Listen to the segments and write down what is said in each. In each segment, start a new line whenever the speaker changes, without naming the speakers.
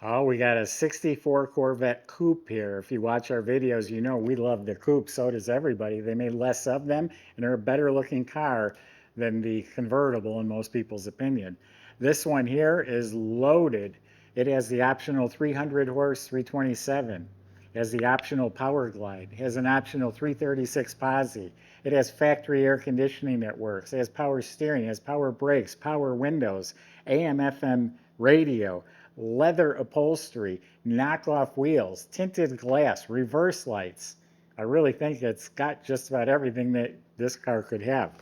Oh, we got a 64 Corvette Coupe here. If you watch our videos, you know we love the Coupe. So does everybody. They made less of them, and they're a better looking car than the convertible in most people's opinion. This one here is loaded. It has the optional 300 horse 327. It has the optional power glide. It has an optional 336 posi. It has factory air conditioning that works. It has power steering. It has power brakes, power windows, AM, FM radio, leather upholstery, knockoff wheels, tinted glass, reverse lights. I really think it's got just about everything that this car could have.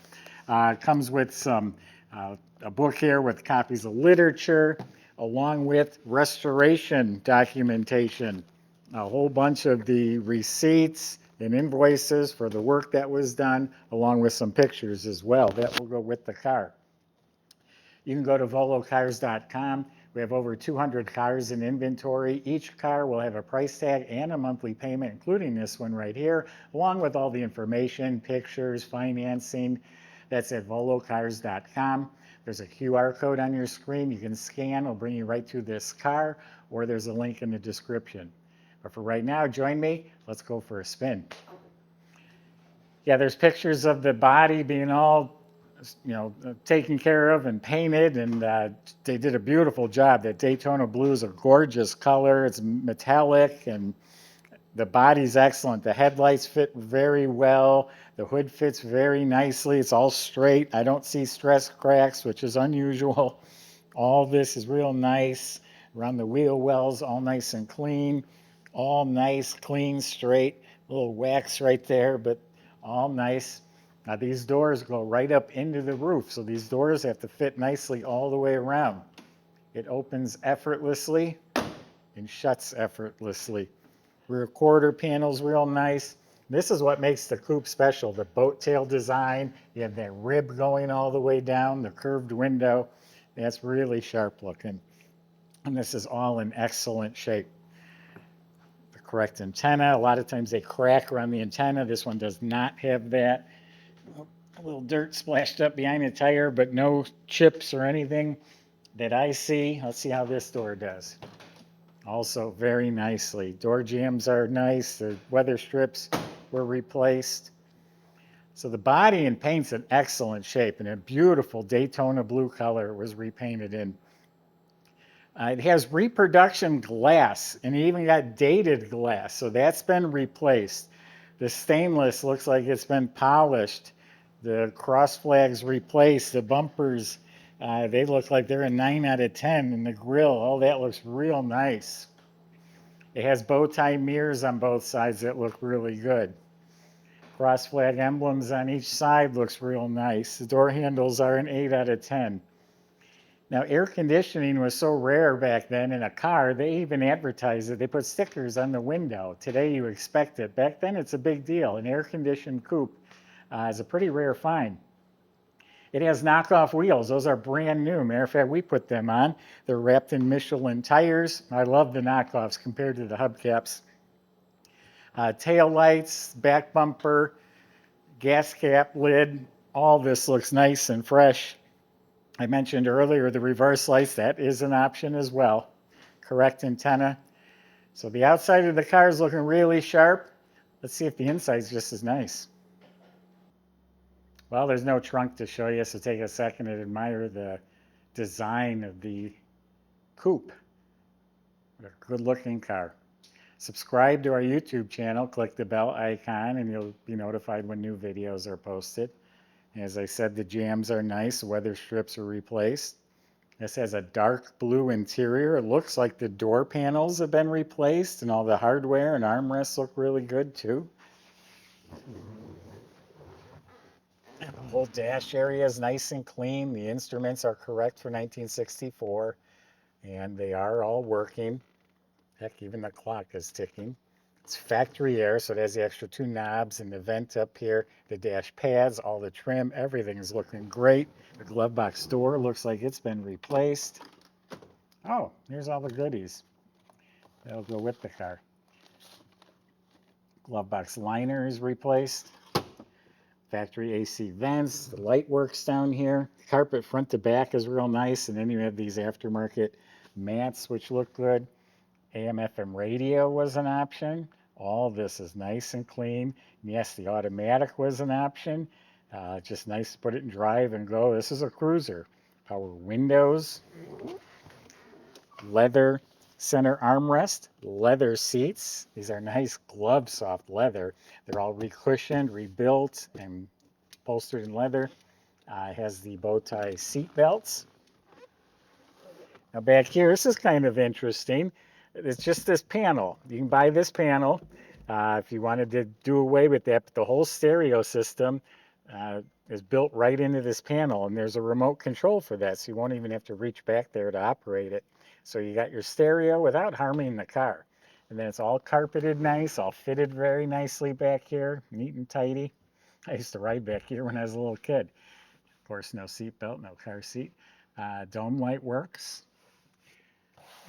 It comes with a book here with copies of literature, along with restoration documentation, a whole bunch of the receipts and invoices for the work that was done, along with some pictures as well that will go with the car. You can go to volocars.com. We have over 200 cars in inventory. Each car will have a price tag and a monthly payment, including this one right here, along with all the information, pictures, financing. That's at volocars.com. There's a QR code on your screen you can scan. It'll bring you right to this car, or there's a link in the description. But for right now, join me. Let's go for a spin. Yeah, there's pictures of the body being all taken care of and painted, and they did a beautiful job. That Daytona Blue is a gorgeous color. It's metallic, and the body's excellent. The headlights fit very well. The hood fits very nicely. It's all straight. I don't see stress cracks, which is unusual. All this is real nice. Around the wheel wells, all nice and clean. All nice, clean, straight. A little wax right there, but all nice. Now these doors go right up into the roof, so these doors have to fit nicely all the way around. It opens effortlessly and shuts effortlessly. Rear quarter panel's real nice. This is what makes the coupe special, the boat tail design. You have that rib going all the way down, the curved window. That's really sharp looking. And this is all in excellent shape. The correct antenna, a lot of times they crack around the antenna. This one does not have that. A little dirt splashed up behind the tire, but no chips or anything that I see. Let's see how this door does. Also very nicely. Door jambs are nice. The weather strips were replaced. So the body and paint's in excellent shape, and a beautiful Daytona blue color was repainted in. It has reproduction glass, and it even got dated glass, so that's been replaced. The stainless looks like it's been polished. The cross flags replaced. The bumpers, they look like they're a 9 out of 10. And the grill, oh, that looks real nice. It has bow tie mirrors on both sides that look really good. Cross flag emblems on each side looks real nice. The door handles are an 8 out of 10. Now, air conditioning was so rare back then in a car, they even advertised it. They put stickers on the window. Today you expect it. Back then it's a big deal. An air-conditioned coupe is a pretty rare find. It has knockoff wheels. Those are brand new. Matter of fact, we put them on. They're wrapped in Michelin tires. I love the knockoffs compared to the hubcaps. Tail lights, back bumper, gas cap lid. All this looks nice and fresh. I mentioned earlier the reverse lights. That is an option as well. Correct antenna. So the outside of the car is looking really sharp. Let's see if the inside is just as nice. Well, there's no trunk to show you, so take a second and admire the design of the coupe. What a good looking car. Subscribe to our YouTube channel, click the bell icon, and you'll be notified when new videos are posted. As I said, the jambs are nice, weather strips are replaced. This has a dark blue interior. It looks like the door panels have been replaced, and all the hardware and armrests look really good too. The whole dash area is nice and clean. The instruments are correct for 1964, and they are all working. Heck, even the clock is ticking. It's factory air, so it has the extra 2 knobs and the vent up here. The dash pads, all the trim, everything is looking great. The glove box door looks like it's been replaced. Oh, here's all the goodies. That'll go with the car. Glove box liner is replaced. Factory AC vents, the light works down here. The carpet front to back is real nice, and then you have these aftermarket mats which look good. AM/FM radio was an option. All this is nice and clean. And yes, the automatic was an option. Just nice to put it in drive and go. This is a cruiser. Power windows, leather center armrest, leather seats. These are nice glove soft leather. They're all recushioned, rebuilt, and upholstered in leather. It has the bow tie seat belts. Now back here, this is kind of interesting. It's just this panel. You can buy this panel if you wanted to do away with that, but the whole stereo system is built right into this panel, and there's a remote control for that, so you won't even have to reach back there to operate it. So you got your stereo without harming the car. And then it's all carpeted nice, all fitted very nicely back here, neat and tidy. I used to ride back here when I was a little kid. Of course, no seat belt, no car seat. Dome light works.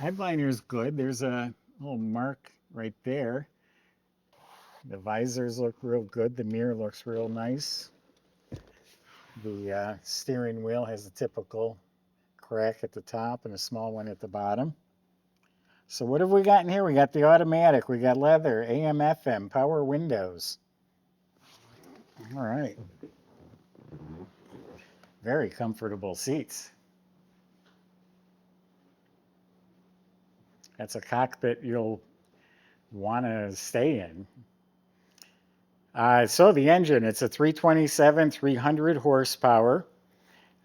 Headliner's good. There's a little mark right there. The visors look real good. The mirror looks real nice. The steering wheel has a typical crack at the top and a small one at the bottom. So what have we got in here? We got the automatic. We got leather, AM/FM, power windows. All right. Very comfortable seats. That's a cockpit you'll want to stay in. So the engine, it's a 327, 300 horsepower,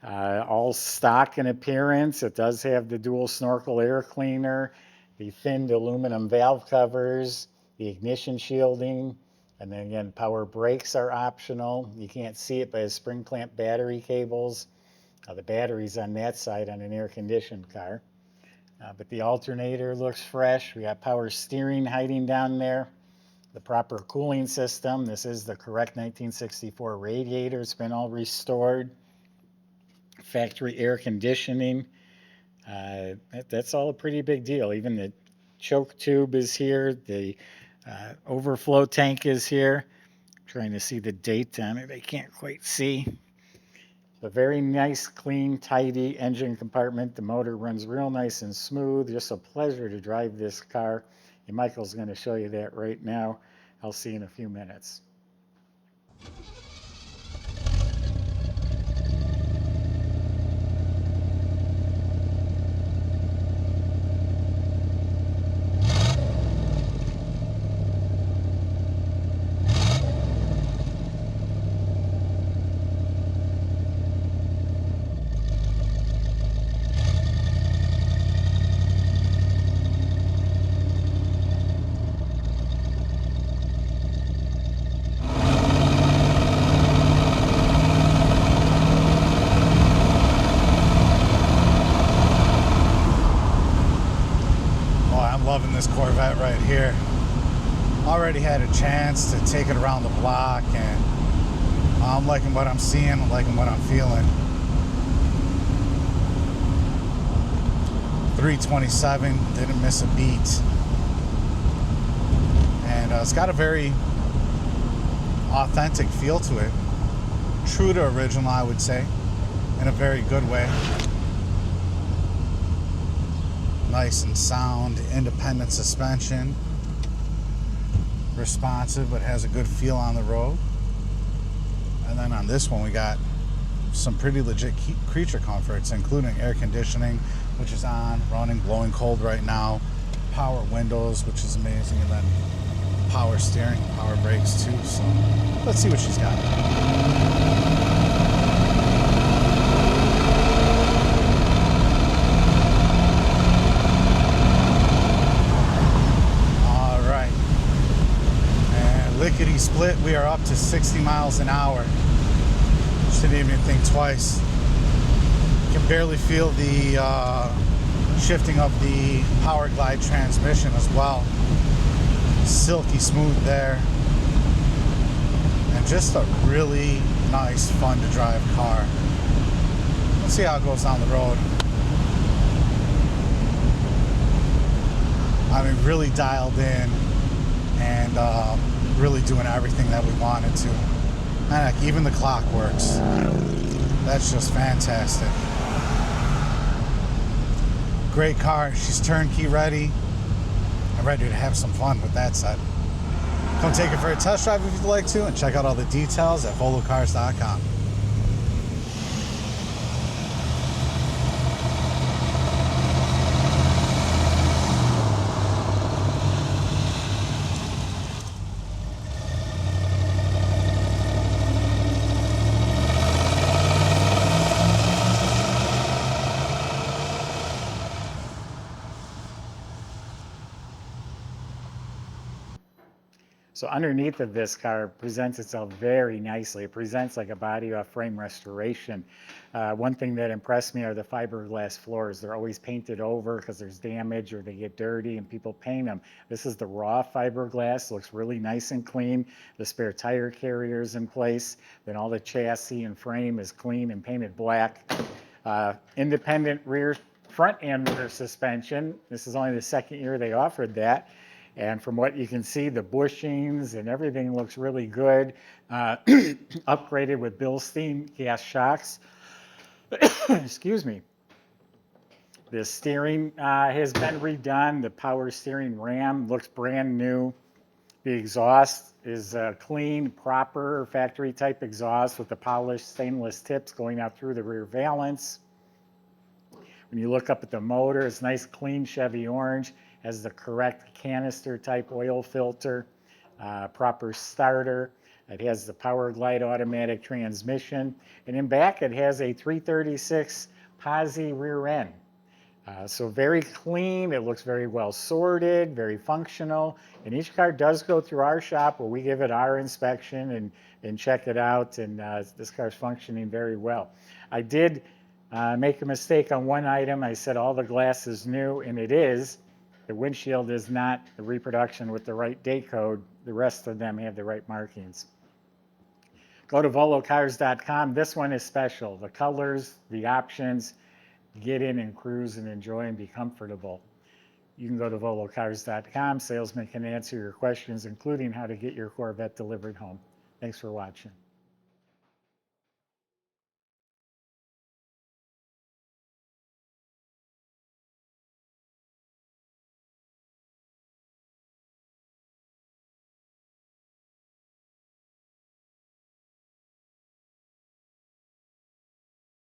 all stock in appearance. It does have the dual snorkel air cleaner, the thinned aluminum valve covers, the ignition shielding, and then again, power brakes are optional. You can't see it by the spring clamp battery cables. The battery's on that side on an air-conditioned car. But the alternator looks fresh. We got power steering hiding down there. The proper cooling system. This is the correct 1964 radiator. It's been all restored. Factory air conditioning. That's all a pretty big deal. Even the choke tube is here. The overflow tank is here. I'm trying to see the date on it. I can't quite see. A very nice, clean, tidy engine compartment. The motor runs real nice and smooth. Just a pleasure to drive this car. And Michael's going to show you that right now. I'll see you in a few minutes.
Loving this Corvette right here. Already had a chance to take it around the block, and I'm liking what I'm seeing, I'm liking what I'm feeling. 327, didn't miss a beat. And it's got a very authentic feel to it. True to original, I would say, in a very good way. Nice and sound, independent suspension. Responsive, but has a good feel on the road. And then on this one, we got some pretty legit creature comforts, including air conditioning, which is on, running, blowing cold right now. Power windows, which is amazing. And then power steering, power brakes too. So let's see what she's got. Lickety split, we are up to 60 miles an hour. Shouldn't even think twice. You can barely feel the shifting of the power glide transmission as well. Silky smooth there. And just a really nice, fun to drive car. Let's see how it goes down the road. I mean, really dialed in and really doing everything that we wanted to. And like, even the clock works. That's just fantastic. Great car. She's turnkey ready. and ready to have some fun with that set. Come take it for a test drive if you'd like to, and check out all the details at volocars.com.
So underneath of this car presents itself very nicely. It presents like a body off frame restoration. One thing that impressed me are the fiberglass floors. They're always painted over because there's damage or they get dirty and people paint them. This is the raw fiberglass, looks really nice and clean. The spare tire carrier is in place. Then all the chassis and frame is clean and painted black. Independent rear, front and rear suspension. This is only the second year they offered that. And from what you can see, the bushings and everything looks really good. Upgraded with Bilstein gas shocks. Excuse me. The steering has been redone. The power steering ram looks brand new. The exhaust is clean, proper factory type exhaust with the polished stainless tips going out through the rear valance. When you look up at the motor, it's nice, clean Chevy orange, has the correct canister type oil filter, proper starter. It has the Power Glide automatic transmission. And in back, it has a 336 posi rear end. So very clean. It looks very well sorted, very functional. And each car does go through our shop where we give it our inspection and check it out. And this car's functioning very well. I did make a mistake on one item. I said all the glass is new, and it is. The windshield is not the reproduction with the right date code. The rest of them have the right markings. Go to volocars.com. This one is special. The colors, the options, get in and cruise and enjoy and be comfortable. You can go to volocars.com. Salesman can answer your questions, including how to get your Corvette delivered home. Thanks for watching.